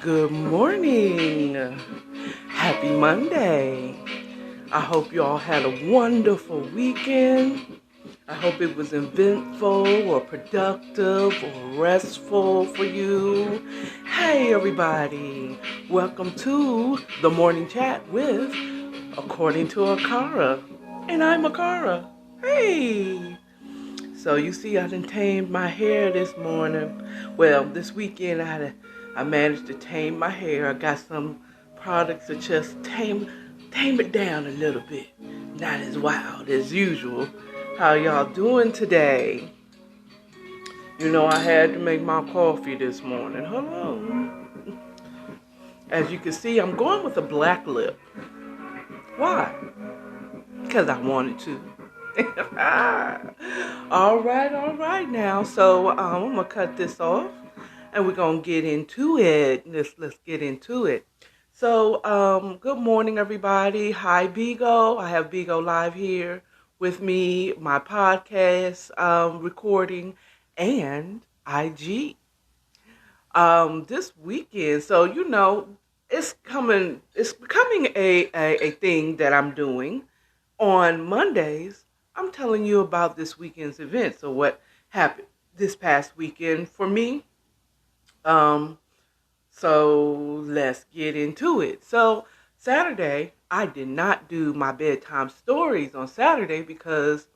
Good morning. Happy Monday. I hope you all had a wonderful weekend. I hope it was eventful or productive or restful for you. Hey everybody. Welcome to the morning chat with According to AKARA. And I'm AKARA. Hey. So you see I done tamed my hair this morning. Well, this weekend I managed to tame my hair. I got some products to just tame it down a little bit. Not as wild as usual. How y'all doing today? You know I had to make my coffee this morning. Hello. As you can see, I'm going with a black lip. Why? Because I wanted to. all right now. So I'm gonna cut this off, and we're gonna get into it. Let's get into it. So good morning, everybody. Hi, Bigo. I have Bigo live here with me, my podcast recording, and IG. This weekend, so you know, it's coming. It's becoming a thing that I'm doing on Mondays. I'm telling you about this weekend's events or what happened this past weekend for me. So let's get into it. So Saturday, I did not do my bedtime stories on Saturday because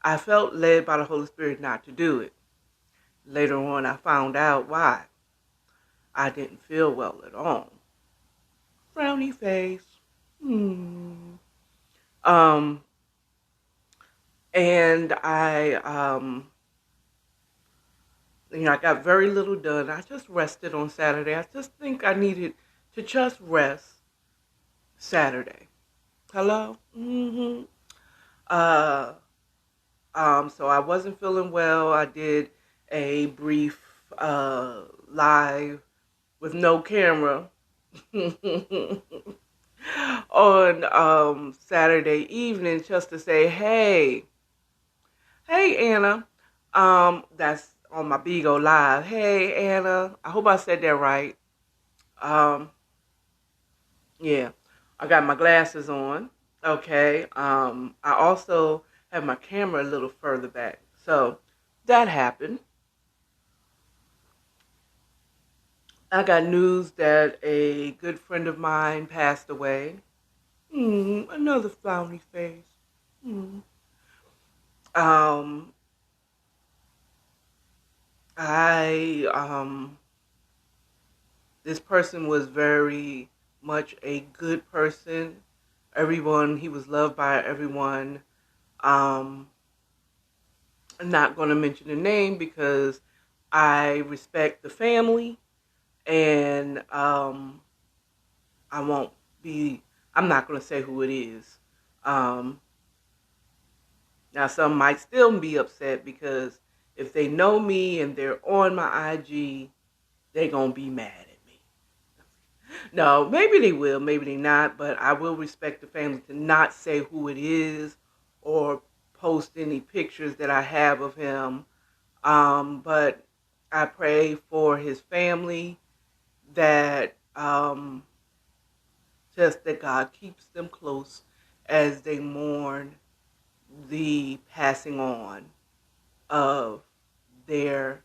I felt led by the Holy Spirit not to do it. Later on, I found out why. I didn't feel well at all. Frowny face. And I got very little done. I just rested on Saturday. I just think I needed to just rest Saturday. Hello? So I wasn't feeling well. I did a brief live with no camera on Saturday evening just to say, hey Anna, that's on my Bigo Live. Hey Anna, I hope I said that right. Yeah, I got my glasses on. Okay. I also have my camera a little further back. So that happened. I got news that a good friend of mine passed away. Another frowny face. This person was very much a good person. He was loved by everyone. I'm not going to mention the name because I respect the family, and I'm not going to say who it is. Now, some might still be upset because if they know me and they're on my IG, they're going to be mad at me. No, maybe they will, maybe they not, but I will respect the family to not say who it is or post any pictures that I have of him. But I pray for his family that just that God keeps them close as they mourn the passing on of their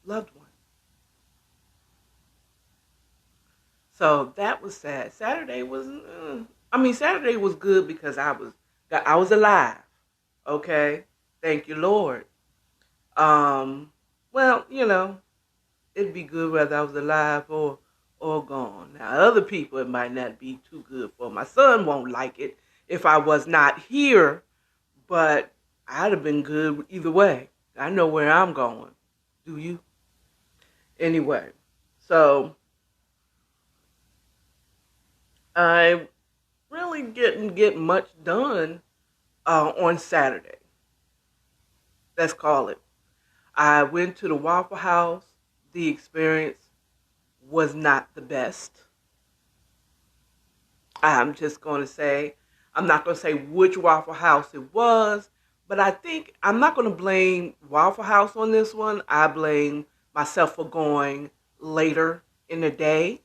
loved one. So that was sad. Saturday was good because I was alive. Okay, thank you, Lord. Well, it'd be good whether I was alive or gone. Now, other people, it might not be too good for. My son won't like it if I was not here, but I'd have been good either way. I know where I'm going. Do you? Anyway, so I really didn't get much done on Saturday. Let's call it. I went to the Waffle House. The experience was not the best. I'm just going to say, I'm not going to say which Waffle House it was, but I think I'm not going to blame Waffle House on this one. I blame myself for going later in a day,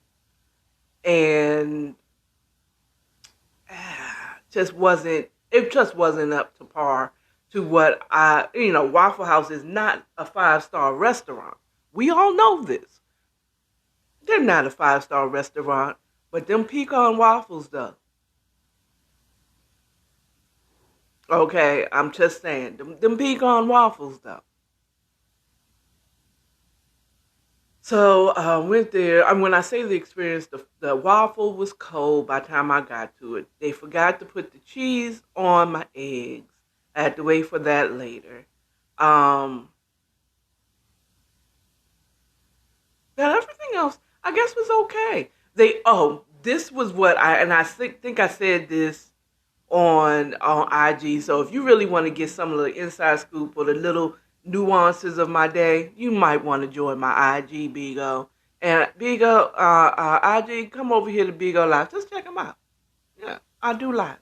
and it just wasn't up to par to what Waffle House is not a 5-star restaurant. We all know this. They're not a 5-star restaurant, but them pecan waffles though. Okay, I'm just saying, them pecan waffles though. So I went there. When I say the experience, the waffle was cold by the time I got to it. They forgot to put the cheese on my eggs. I had to wait for that later. Um, but everything else, I guess, was okay. This was what I think I said this on IG. So if you really want to get some of the inside scoop or the little nuances of my day, you might want to join my IG, Bigo. And Bigo, IG, come over here to Bigo Live. Just check them out. Yeah, I do live.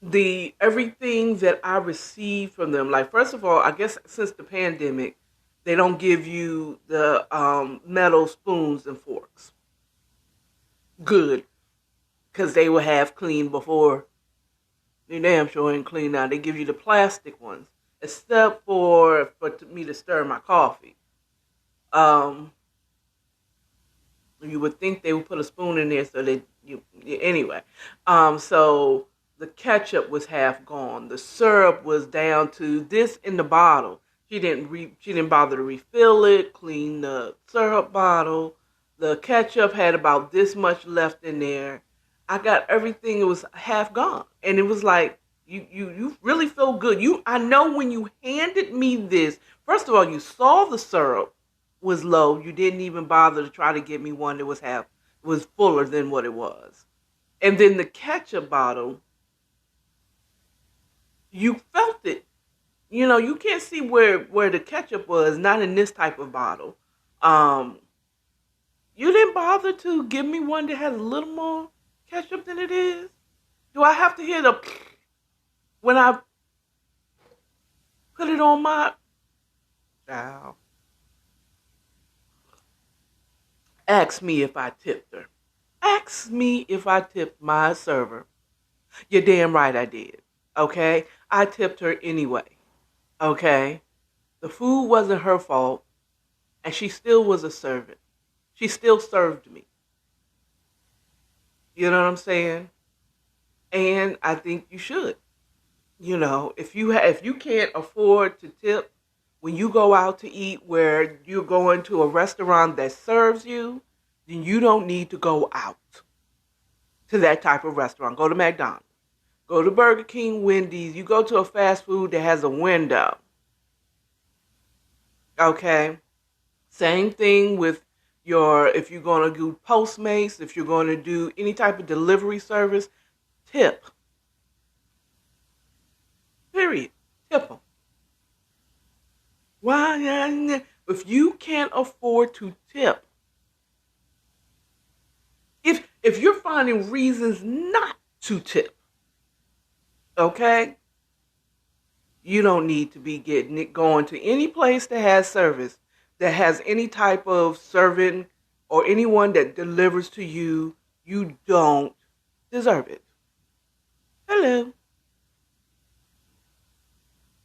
The everything that I receive from them, like first of all, I guess since the pandemic, they don't give you the metal spoons and forks. Good, because they were half clean before. They damn sure ain't clean now. They give you the plastic ones, except for me to stir my coffee. Um, you would think they would put a spoon in there so that anyway. So the ketchup was half gone. The syrup was down to this in the bottle. She didn't bother to refill it, clean the syrup bottle. The ketchup had about this much left in there. I got everything. It was half gone, and it was like you really feel good. I know when you handed me this. First of all, you saw the syrup was low. You didn't even bother to try to get me one that was fuller than what it was. And then the ketchup bottle, you felt it. You can't see where the ketchup was, not in this type of bottle. Um, you didn't bother to give me one that has a little more ketchup than it is. Do I have to hear the when I put it on my child? Ask me if I tipped her. Ask me if I tipped my server. You're damn right I did. Okay? I tipped her anyway. Okay? The food wasn't her fault, and she still was a servant. She still served me. You know what I'm saying? And I think you should. If you can't afford to tip when you go out to eat where you're going to a restaurant that serves you, then you don't need to go out to that type of restaurant. Go to McDonald's. Go to Burger King, Wendy's. You go to a fast food that has a window. Okay? Same thing with if you're going to do Postmates, if you're going to do any type of delivery service, tip. Period. Tip them. Why? If you can't afford to tip, if you're finding reasons not to tip, okay, you don't need to be going to any place that has service, that has any type of servant or anyone that delivers to you. You don't deserve it. Hello.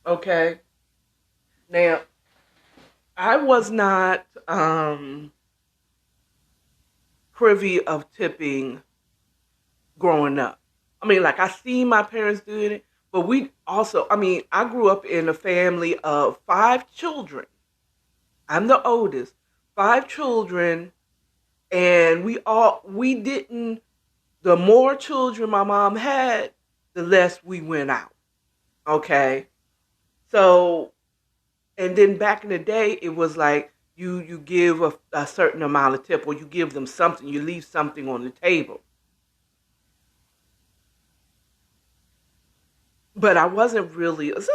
Okay. Now, I was not privy of tipping growing up. I mean, like, I seen my parents doing it, but I grew up in a family of 5 children. I'm the oldest. 5 children, and the more children my mom had, the less we went out. Okay? So, and then back in the day, it was like you give a certain amount of tip, or you give them something, you leave something on the table. But there's a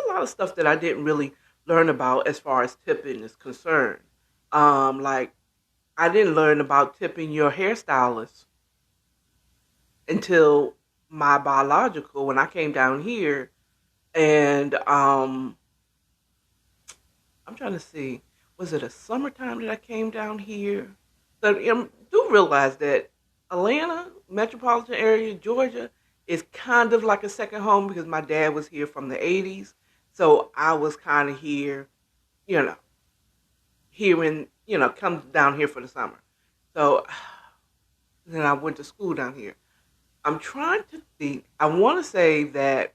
lot of stuff that I didn't really learn about as far as tipping is concerned. Like, I didn't learn about tipping your hairstylist until when I came down here, and I'm trying to see. was it a summertime that I came down here? So do realize that Atlanta, metropolitan area, Georgia, is kind of like a second home because my dad was here from the 80s. So I was kind of here, you know, come down here for the summer. So then I went to school down here. I'm trying to think. I want to say that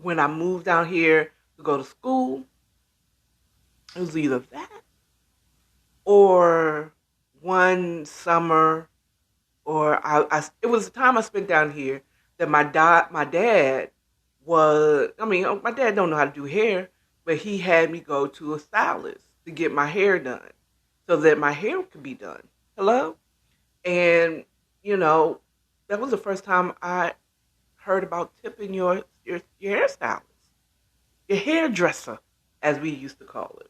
when I moved down here to go to school, it was either that or one summer, or it was the time I spent down here that my dad was. I mean, my dad don't know how to do hair, but he had me go to a stylist to get my hair done, so that my hair could be done. Hello, and you know, that was the first time I heard about tipping your hairstylist, your hairdresser, as we used to call it.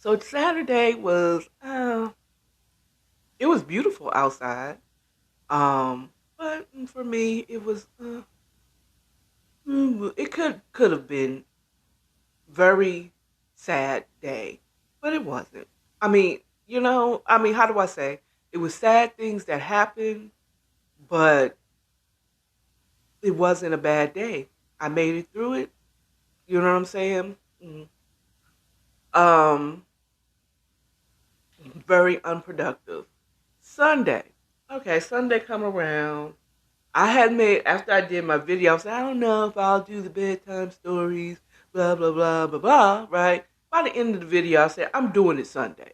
So Saturday was it was beautiful outside. But for me it was it could have been very sad day, but it wasn't. I mean, how do I say? It was sad things that happened, but it wasn't a bad day. I made it through it. You know what I'm saying? Um, very unproductive. Sunday. Okay, Sunday come around. I had made, after I did my video, I said, I don't know if I'll do the bedtime stories, blah, blah, blah, blah, blah, right? By the end of the video, I said, I'm doing it Sunday.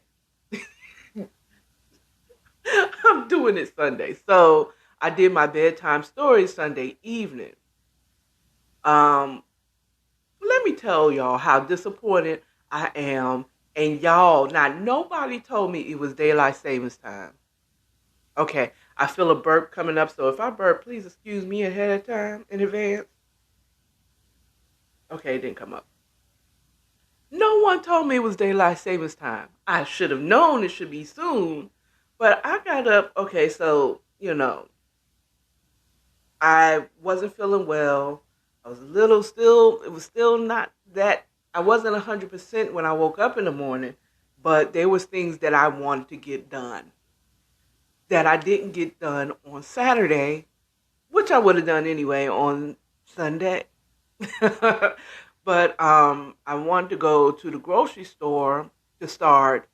I'm doing it Sunday. So I did my bedtime stories Sunday evening. Let me tell y'all how disappointed I am. And y'all, now nobody told me it was daylight savings time. Okay, I feel a burp coming up, so if I burp, please excuse me ahead of time, in advance. Okay, it didn't come up. No one told me it was daylight savings time. I should have known it should be soon, but I got up. Okay, so, I wasn't feeling well. I was it was still not that, I wasn't 100% when I woke up in the morning, but there was things that I wanted to get done that I didn't get done on Saturday, which I would have done anyway on Sunday. But I wanted to go to the grocery store to start.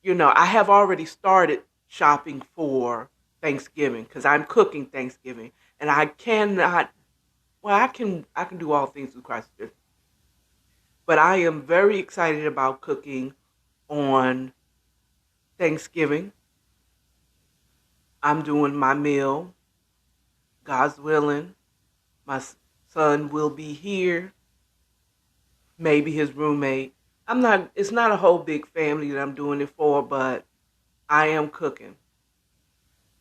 I have already started shopping for Thanksgiving because I'm cooking Thanksgiving, and I cannot. Well, I can do all things through Christ, but I am very excited about cooking on Thanksgiving. I'm doing my meal. God's willing. My son will be here. Maybe his roommate. It's not a whole big family that I'm doing it for, but I am cooking.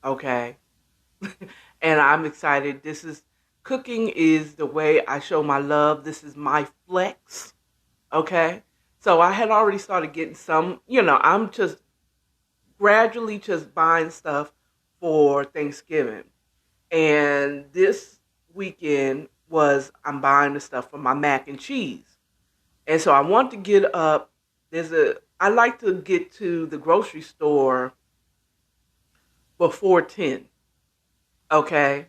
Okay. And I'm excited. Cooking is the way I show my love. This is my flex. Okay. So I had already started getting some, I'm just gradually just buying stuff for Thanksgiving. And this weekend I'm buying the stuff for my mac and cheese. And so I want to get up. I like to get to the grocery store before 10. Okay?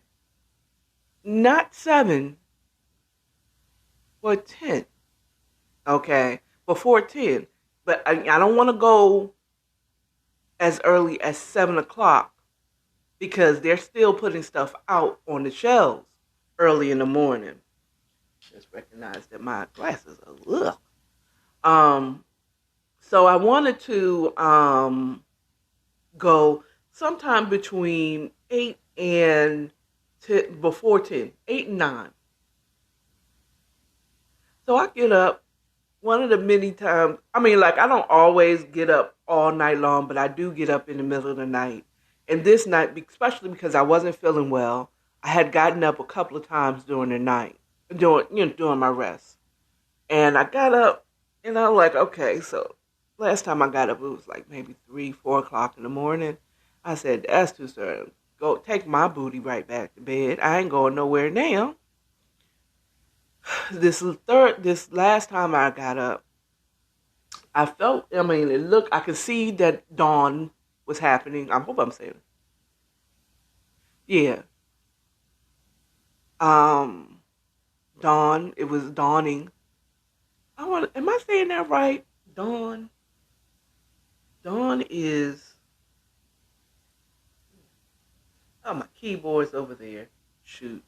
Not 7, but 10. Okay? Before 10. But I don't want to go as early as 7 o'clock because they're still putting stuff out on the shelves early in the morning. Just recognize that my glasses are so I wanted to go sometime between 8 and 10, before 10, 8 and 9. So I get up one of the many times. I don't always get up all night long, but I do get up in the middle of the night. And this night, especially because I wasn't feeling well, I had gotten up a couple of times during the night, during my rest. And I got up, and I was like, okay, so last time I got up, it was like maybe 3, 4 o'clock in the morning. I said, that's too soon. Go take my booty right back to bed. I ain't going nowhere now. This last time I got up, I felt, I mean, it looked, I could see that dawn was happening. I hope I'm saying it. Yeah. Um, dawn, it was dawning. Am I saying that right? Dawn. Dawn is, oh, my keyboard's over there. Shoot.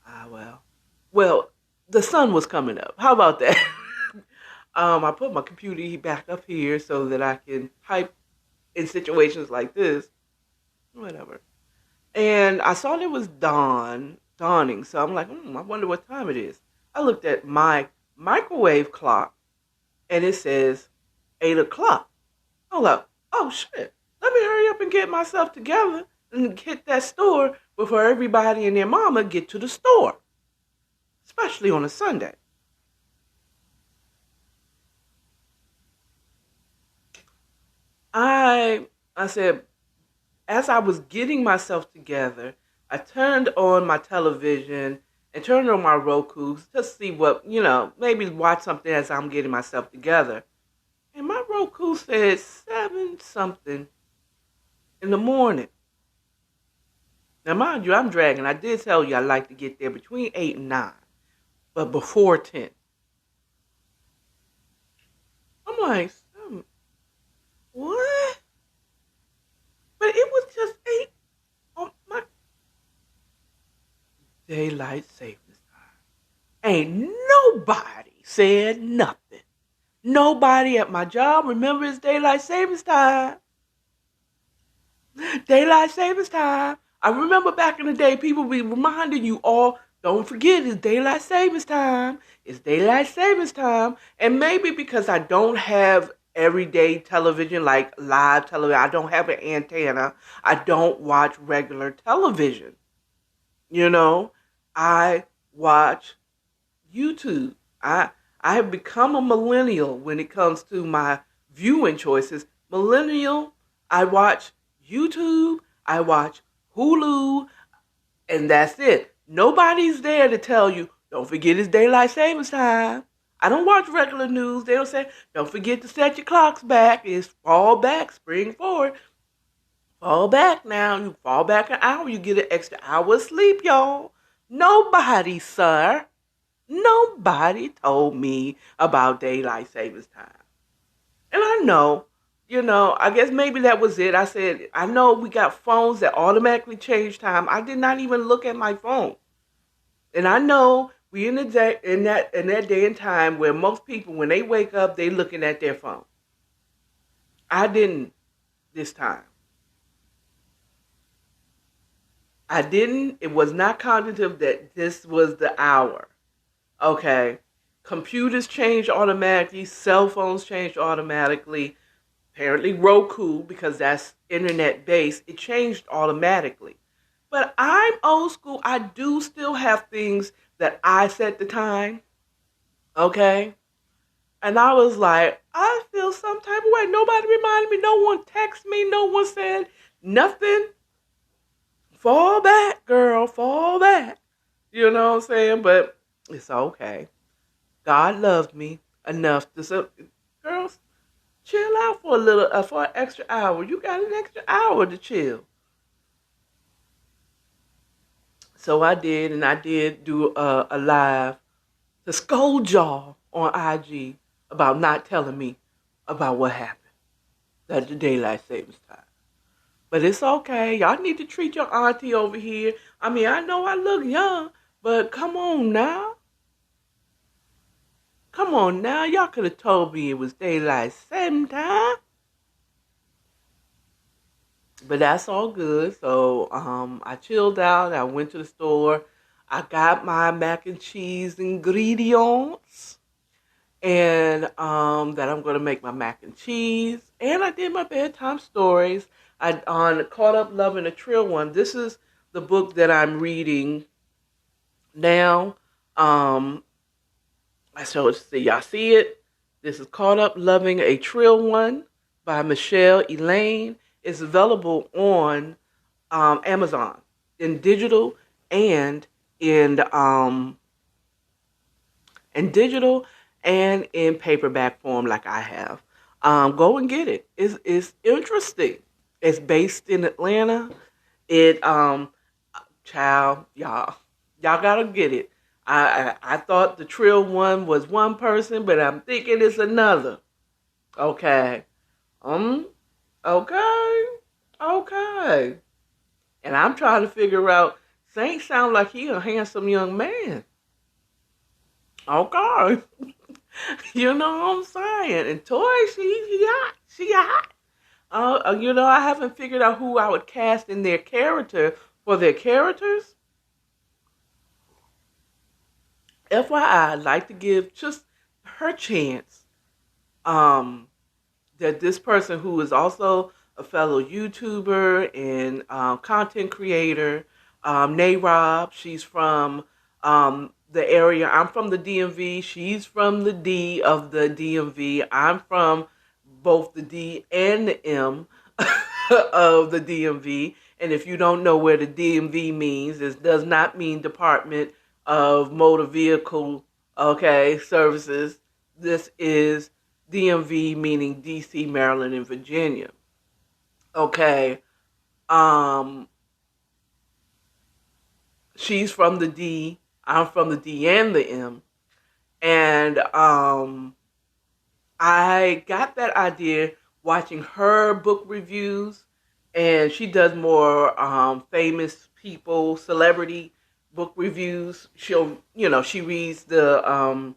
Ah, well. Well, the sun was coming up. How about that? I put my computer back up here so that I can type in situations like this. Whatever. And I saw it was dawning. So I'm like, I wonder what time it is. I looked at my microwave clock and it says 8 o'clock. I'm like, oh shit. Let me hurry up and get myself together and hit that store before everybody and their mama get to the store, especially on a Sunday. I said, as I was getting myself together, I turned on my television and turned on my Roku to see what, maybe watch something as I'm getting myself together. And my Roku said 7 something in the morning. Now, mind you, I'm dragging. I did tell you I like to get there between 8 and 9, but before 10. I'm like, what? But it was just 8 on my daylight savings time. Ain't nobody said nothing. Nobody at my job remembers daylight savings time. Daylight savings time. I remember back in the day, people be reminding you all, don't forget it's daylight savings time. It's daylight savings time. And maybe because I don't have everyday television, like live television, I don't have an antenna. I don't watch regular television. I watch YouTube. I have become a millennial when it comes to my viewing choices. Millennial, I watch YouTube, I watch Hulu, and that's it. Nobody's there to tell you, don't forget it's daylight savings time. I don't watch regular news. They don't say, don't forget to set your clocks back. It's fall back, spring forward. Fall back now. You fall back an hour, you get an extra hour of sleep, y'all. Nobody, sir. Nobody told me about daylight savings time. And I know, I guess maybe that was it. I said, I know we got phones that automatically change time. I did not even look at my phone. And I know we in that day and time where most people, when they wake up, they looking at their phone. I didn't this time. I didn't. It was not cognitive that this was the hour. Okay. Computers change automatically. Cell phones change automatically. Apparently Roku, because that's internet based, it changed automatically. But I'm old school. I do still have things that I set the time. Okay. And I was like, I feel some type of way. Nobody reminded me. No one texted me. No one said nothing. Fall back, girl. Fall back. You know what I'm saying? But it's okay. God loved me enough to say, girls, chill out for for an extra hour. You got an extra hour to chill. So I did, and I did do a live to scold y'all on IG about not telling me about what happened at the daylight savings time. But it's okay. Y'all need to treat your auntie over here. I mean, I know I look young, but come on now. Come on now. Y'all could have told me it was daylight savings time. But that's all good. So I chilled out. I went to the store. I got my mac and cheese ingredients. And that I'm going to make my mac and cheese. And I did my bedtime stories. I Caught Up Loving a Trill One. This is the book that I'm reading now. So y'all see it? This is Caught Up Loving a Trill One by Michelle Elaine. It's available on Amazon in digital and in in digital and in paperback form like I have. Go and get it. It's interesting. It's based in Atlanta. It child, y'all gotta get it. I thought the Trill one was one person, but I'm thinking it's another. Okay. Um. Okay. Okay. And I'm trying to figure out. Saint sound like he a handsome young man. Okay. You know what I'm saying? And Toy, she hot. She hot. I haven't figured out who I would cast in their character for their characters. FYI, I'd like to give just her chance. That this person who is also a fellow YouTuber and content creator, Rob, she's from the area. I'm from the DMV. She's from the D of the DMV. I'm from both the D and the M of the DMV. And if you don't know where the DMV means, it does not mean Department of Motor Vehicle, Services. This is DMV, meaning DC, Maryland, and Virginia. Okay. She's from the D. I'm from the D and the M. And I got that idea watching her book reviews. And she does more famous people, celebrity book reviews. She reads the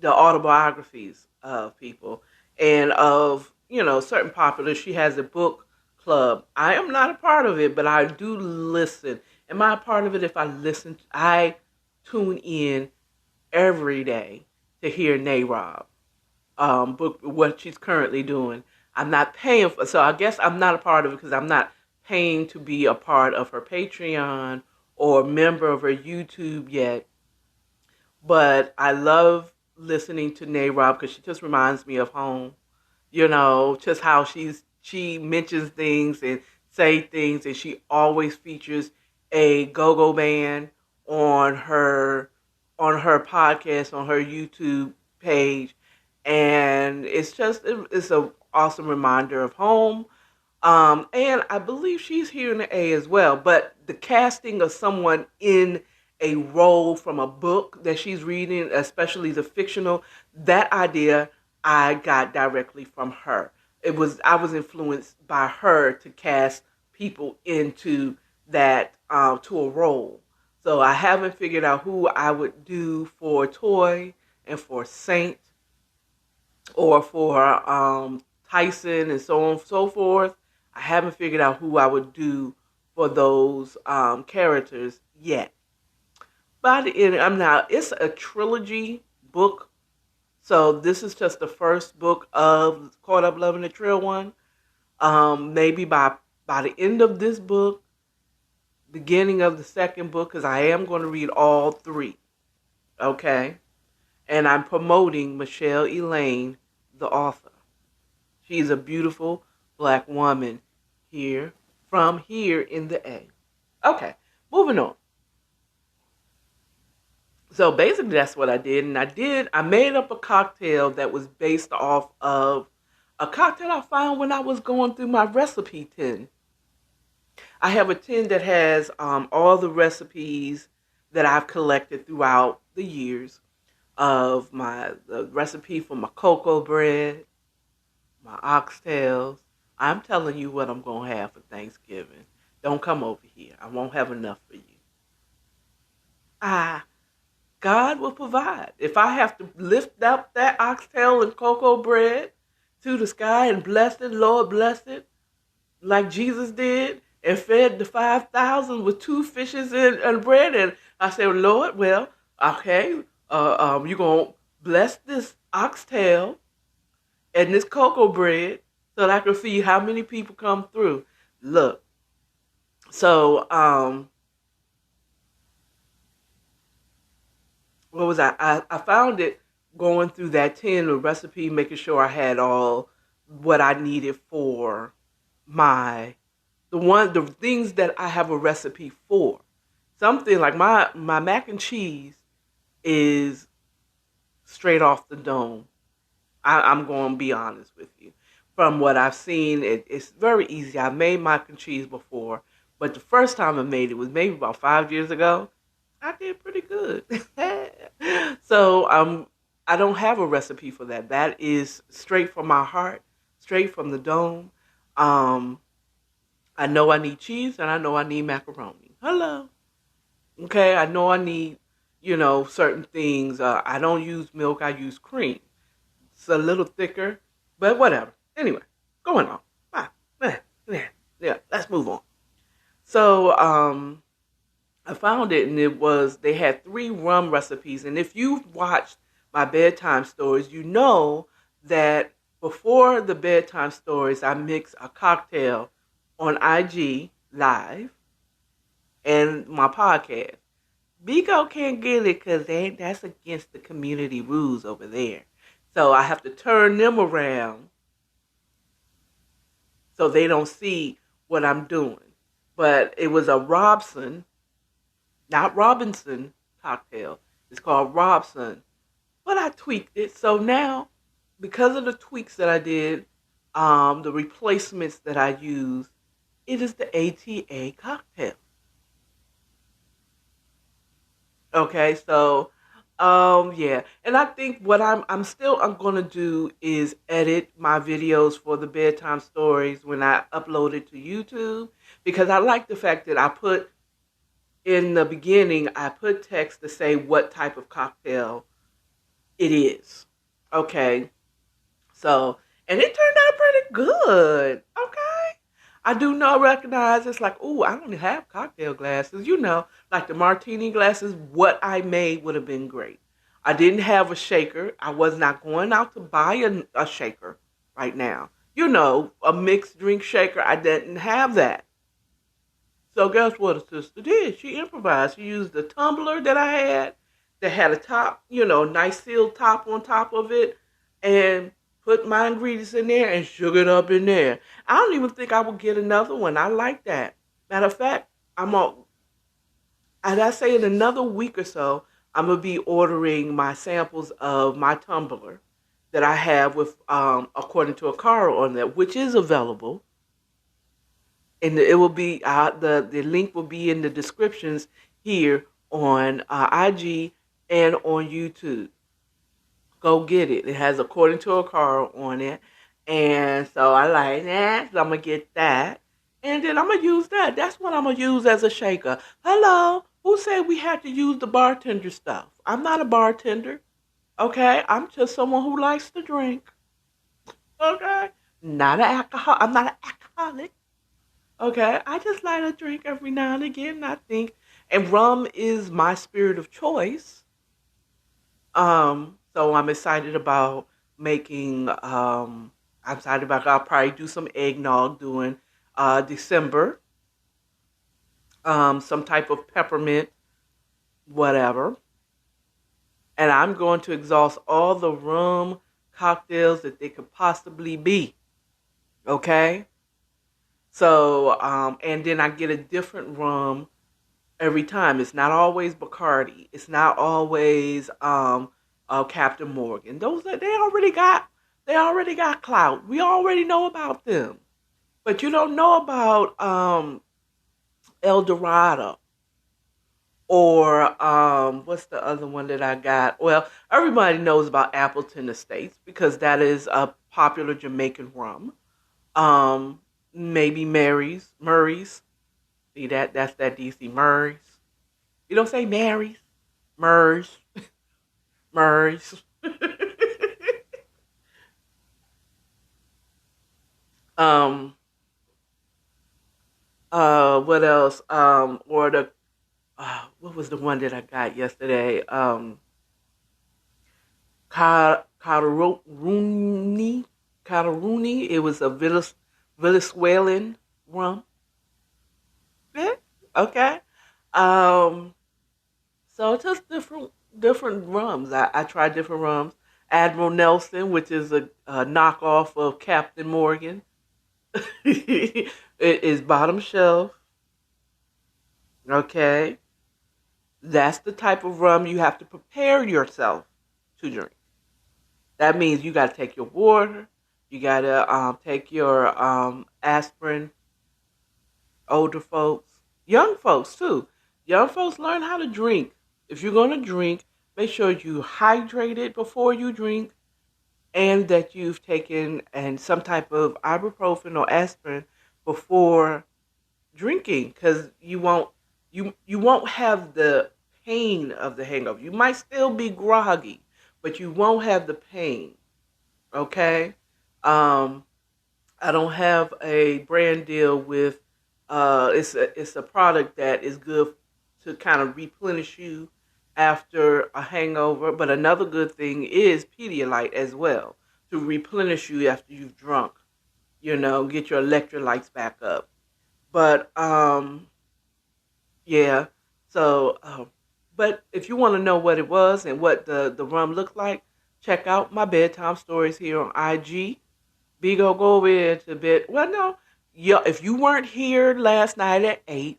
autobiographies of people and of, certain popular. She has a book club. I am not a part of it, but I do listen. Am I a part of it? If I listen, I tune in every day to hear Rob book, what she's currently doing. I'm not paying for, so I guess I'm not a part of it because I'm not paying to be a part of her Patreon or member of her YouTube yet. But I love listening to Rob because she just reminds me of home. Just how she mentions things and say things, and she always features a go-go band on her podcast, on her YouTube page, and it's a awesome reminder of home. And I believe she's here in the A as well. But the casting of someone in a role from a book that she's reading, especially the fictional, that idea I got directly from her. I was influenced by her to cast people into that to a role. So I haven't figured out who I would do for Toy and for Saint or for Tyson and so on and so forth. I haven't figured out who I would do for those characters yet. By the end, it's a trilogy book. So this is just the first book of Caught Up Loving the Trill one. Maybe by the end of this book, beginning of the second book, because I am going to read all three. Okay? And I'm promoting Michelle Elaine, the author. She's a beautiful black woman from here in the A. Okay, moving on. So basically that's what I did. And I made up a cocktail that was based off of a cocktail I found when I was going through my recipe tin. I have a tin that has all the recipes that I've collected throughout the years of the recipe for my cocoa bread, my oxtails. I'm telling you what I'm going to have for Thanksgiving. Don't come over here. I won't have enough for you. God will provide. If I have to lift up that oxtail and cocoa bread to the sky and bless it, Lord bless it, like Jesus did, and fed the 5,000 with 2 fishes and bread. And I said, Lord, well, okay, you're going to bless this oxtail and this cocoa bread so that I can see how many people come through. Look, so, what was I found it going through that tin of recipe, making sure I had all what I needed for the things that I have a recipe for. Something like my mac and cheese is straight off the dome. I'm going to be honest with you. From what I've seen, it's very easy. I made mac and cheese before, but the first time I made it was maybe about 5 years ago. I did pretty good. So I don't have a recipe for that. That is straight from my heart, straight from the dome. Um, I know I need cheese and I know I need macaroni. Hello. Okay, I know I need, certain things. I don't use milk, I use cream. It's a little thicker, but whatever. Anyway, going on. Ah, yeah, let's move on. So, I found it, and they had 3 rum recipes. And if you've watched my bedtime stories, you know that before the bedtime stories, I mix a cocktail on IG Live and my podcast. Bigo can't get it because that's against the community rules over there. So I have to turn them around so they don't see what I'm doing. But it was a Robson, not Robinson cocktail. It's called Robson. But I tweaked it. So now, because of the tweaks that I did, the replacements that I used, it is the ATA cocktail. Okay, so yeah, and I think what I'm gonna do is edit my videos for the bedtime stories when I upload it to YouTube, because I like the fact that I put in the beginning, I put text to say what type of cocktail it is. Okay, so, and it turned out pretty good. Okay. I do not recognize it's like, oh, I don't have cocktail glasses. Like the martini glasses, what I made would have been great. I didn't have a shaker. I was not going out to buy a shaker right now. A mixed drink shaker. I didn't have that. So guess what a sister did? She improvised. She used the tumbler that I had that had a top, nice sealed top on top of it, and put my ingredients in there and sugar it up in there. I don't even think I will get another one. I like that. Matter of fact, as I say, in another week or so, I'm going to be ordering my samples of my tumbler that I have with, according to AKARA on that, which is available. And it will be, the link will be in the descriptions here on IG and on YouTube. Go get it. It has according to AKARA on it. And so I like that. So I'm going to get that. And then I'm going to use that. That's what I'm going to use as a shaker. Hello. Who said we had to use the bartender stuff? I'm not a bartender. Okay. I'm just someone who likes to drink. Okay. Not an alcohol. I'm not an alcoholic. Okay. I just like to drink every now and again. I think. And rum is my spirit of choice. So I'm excited about making, I'll probably do some eggnog during December. Some type of peppermint, whatever. And I'm going to exhaust all the rum cocktails that they could possibly be. Okay? So, and then I get a different rum every time. It's not always Bacardi. It's not always Captain Morgan. They already got clout. We already know about them. But you don't know about El Dorado or what's the other one that I got? Well, everybody knows about Appleton Estates because that is a popular Jamaican rum. Maybe Murray's. See that's that DC Murray's. You don't say Mary's, Murray's. Murray's. um what else? Or the what was the one that I got yesterday? Cataruni. It was a Venezuelan rum. Yeah, okay. Um so just different rums. I tried different rums. Admiral Nelson, which is a knockoff of Captain Morgan. It is bottom shelf. Okay. That's the type of rum you have to prepare yourself to drink. That means you got to take your water. You got to take your aspirin. Older folks, young folks too. Young folks learn how to drink. If you're going to drink, make sure you hydrate it before you drink and that you've taken and some type of ibuprofen or aspirin before drinking because you won't have the pain of the hangover. You might still be groggy, but you won't have the pain. Okay? Um I don't have a brand deal with. It's a product that is good to kind of replenish you after a hangover. But another good thing is Pedialyte as well to replenish you after you've drunk. You know, get your electrolytes back up. But yeah. So, but if you want to know what it was and what the rum looked like, check out my bedtime stories here on IG. Bigo, go over there to bed. Well, no. Yeah, if you weren't here last night at 8,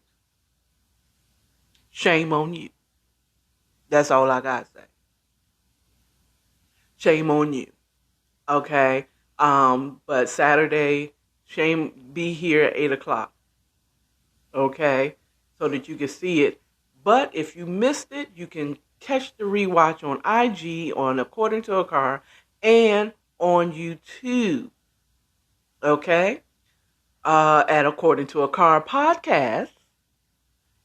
shame on you. That's all I got to say. Shame on you. Okay? But Saturday, be here at 8 o'clock. Okay? So that you can see it. But if you missed it, you can catch the rewatch on IG, on According to AKARA, and on YouTube. Okay? At According to AKARA podcast.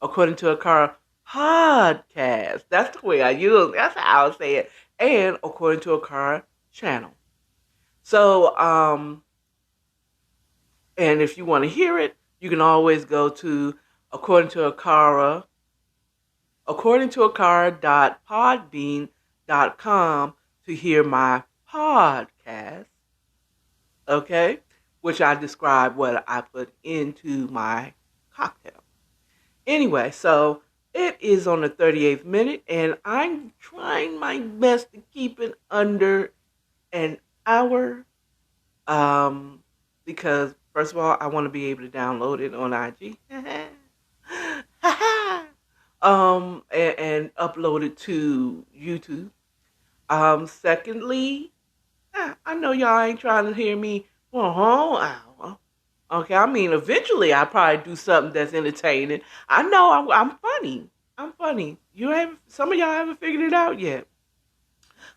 According to AKARA podcast. That's the way I use it. That's how I would say it. And According to AKARA channel. So, and if you want to hear it, you can always go to According to AKARA, accordingtoakara.podbean.com to hear my podcast. Okay? Which I describe what I put into my cocktail. Anyway, so it is on the 38th minute, and I'm trying my best to keep it under an hour. Because first of all, I want to be able to download it on IG. And upload it to YouTube. Secondly, I know y'all ain't trying to hear me for a whole hour. Okay, I mean, eventually I'll probably do something that's entertaining. I know I'm funny. I'm funny. Some of y'all haven't figured it out yet.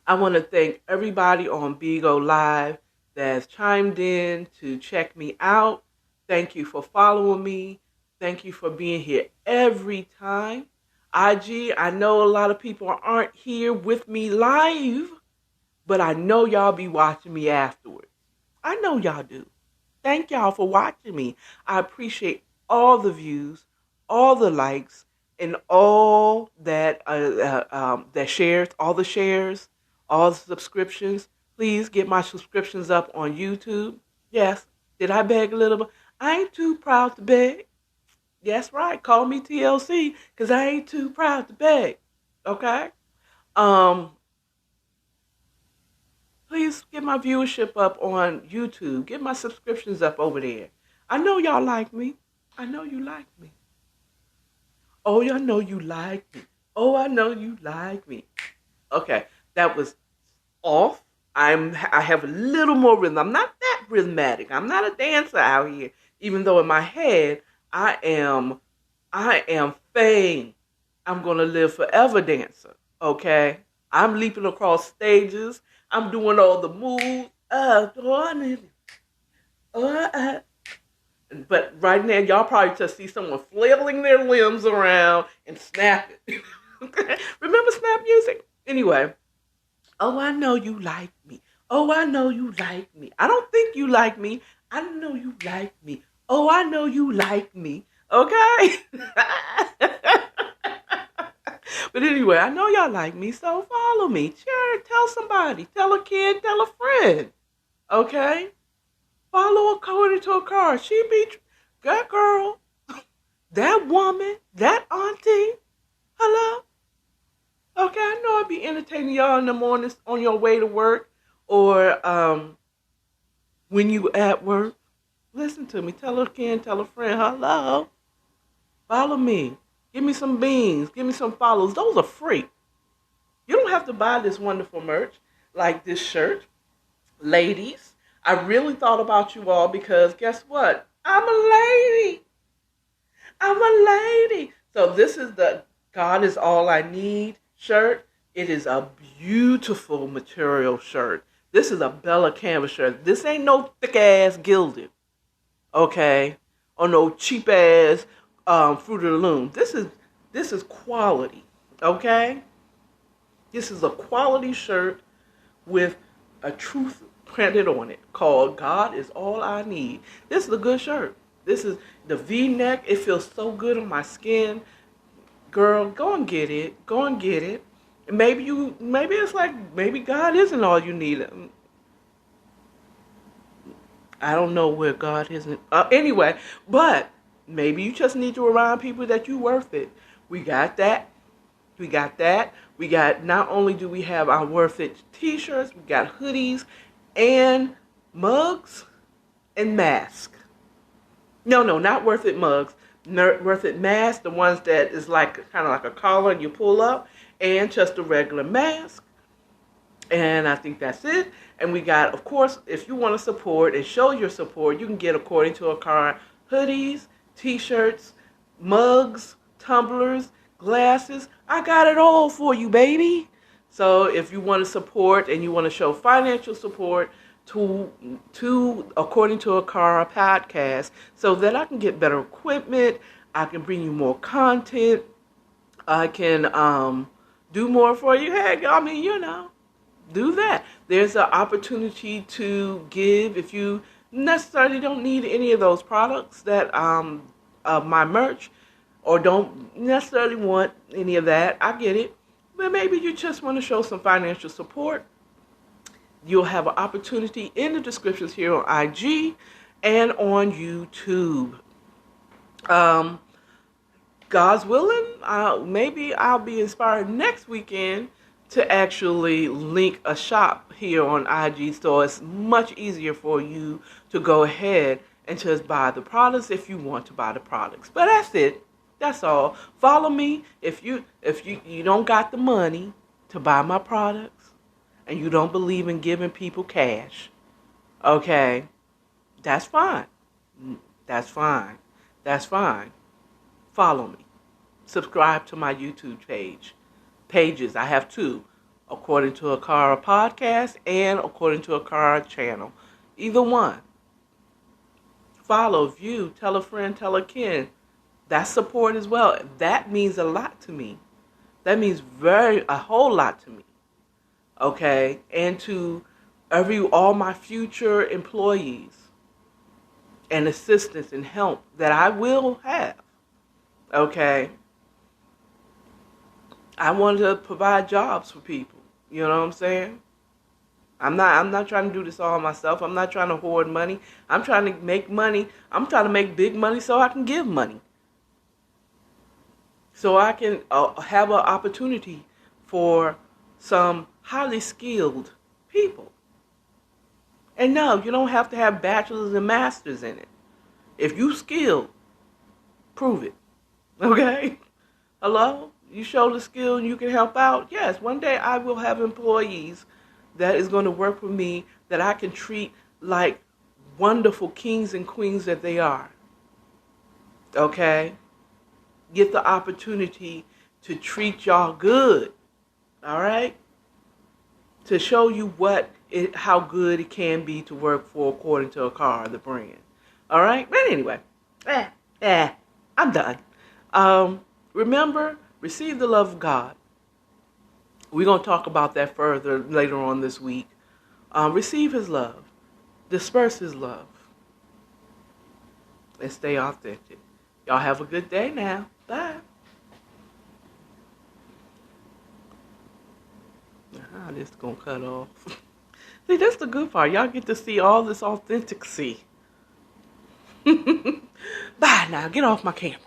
I want to thank everybody on Bigo Live that's chimed in to check me out. Thank you for following me. Thank you for being here every time. IG, I know a lot of people aren't here with me live, but I know y'all be watching me afterwards. I know y'all do. Thank y'all for watching me. I appreciate all the views, all the likes, and all that that shares, all the shares, all the subscriptions. Please get my subscriptions up on YouTube. Yes, did I beg a little bit? I ain't too proud to beg. That's right. Call me TLC because I ain't too proud to beg. Okay? Please get my viewership up on YouTube. Get my subscriptions up over there. I know y'all like me. I know you like me. Oh, I know you like me. Oh, I know you like me. Okay, that was off. I have a little more rhythm. I'm not that rhythmic. I'm not a dancer out here. Even though in my head I am fame. I'm gonna live forever dancer. Okay? I'm leaping across stages. I'm doing all the moves. But right now, y'all probably just see someone flailing their limbs around and snapping. Remember snap music? Anyway. Oh, I know you like me. Oh, I know you like me. I don't think you like me. I know you like me. Oh, I know you like me. Okay? But anyway, I know y'all like me, so follow me. Share it. Tell somebody. Tell a kid. Tell a friend. Okay? Follow According to AKARA. She be that girl, that woman, that auntie. Hello? Okay, I know I'll be entertaining y'all in the mornings on your way to work or when you at work. Listen to me. Tell a kid, tell a friend. Hello? Follow me. Give me some beans. Give me some follows. Those are free. You don't have to buy this wonderful merch. like this shirt. Ladies, I really thought about you all because guess what? I'm a lady. I'm a lady. So this is the God is All I Need shirt. It is a beautiful material shirt. This is a Bella canvas shirt. This ain't no thick ass gilded, okay, or no cheap ass Fruit of the Loom. This is quality, okay. This is a quality shirt with a truth printed on it called God is All I Need. This is a good shirt. This is the V-neck. It feels so good on my skin. Girl, go and get it. Go and get it. Maybe it's like, maybe God isn't all you need. I don't know where God isn't. Anyway, but maybe you just need to remind people that you're worth it. We got that. We got that. We got, not only do we have our Worth It t-shirts, we got hoodies and mugs and masks. No, not Worth It mugs. Worth It mask, the ones that is like kind of like a collar and you pull up, and just a regular mask. And I think that's it. And we got, of course, if you want to support and show your support, you can get According to AKARA hoodies, t-shirts, mugs, tumblers, glasses. I got it all for you, baby. So if you want to support and you want to show financial support to According to AKARA podcast, so that I can get better equipment, I can bring you more content, I can do more for you. Heck, I mean, do that. There's an opportunity to give if you necessarily don't need any of those products that my merch, or don't necessarily want any of that. I get it. But maybe you just want to show some financial support. You'll have an opportunity in the descriptions here on IG and on YouTube. God's willing, maybe I'll be inspired next weekend to actually link a shop here on IG, so it's much easier for you to go ahead and just buy the products if you want to buy the products. But that's it. That's all. Follow me if you don't got the money to buy my products and you don't believe in giving people cash. Okay? That's fine. That's fine. That's fine. Follow me. Subscribe to my YouTube pages. I have two. According to AKARA podcast and According to AKARA channel. Either one. Follow, view, tell a friend, tell a kin. That's support as well. That means a lot to me. That means a whole lot to me. Okay? And to all my future employees and assistance and help that I will have. Okay? I want to provide jobs for people. You know what I'm saying? I'm not trying to do this all myself. I'm not trying to hoard money. I'm trying to make money. I'm trying to make big money so I can give money. So I can have an opportunity for some highly skilled people. And no, you don't have to have bachelors and masters in it. If you skilled, prove it. Okay? Hello? You show the skill and you can help out. Yes, one day I will have employees that is going to work with me that I can treat like wonderful kings and queens that they are. Okay? Get the opportunity to treat y'all good. All right? To show you how good it can be to work for According to AKARA, the brand. All right? But anyway, I'm done. Remember, receive the love of God. We're going to talk about that further later on this week. Receive his love. Disperse his love. And stay authentic. Y'all have a good day now. Bye. This is going to cut off. See, that's the good part. Y'all get to see all this authenticity. Bye now. Get off my camera.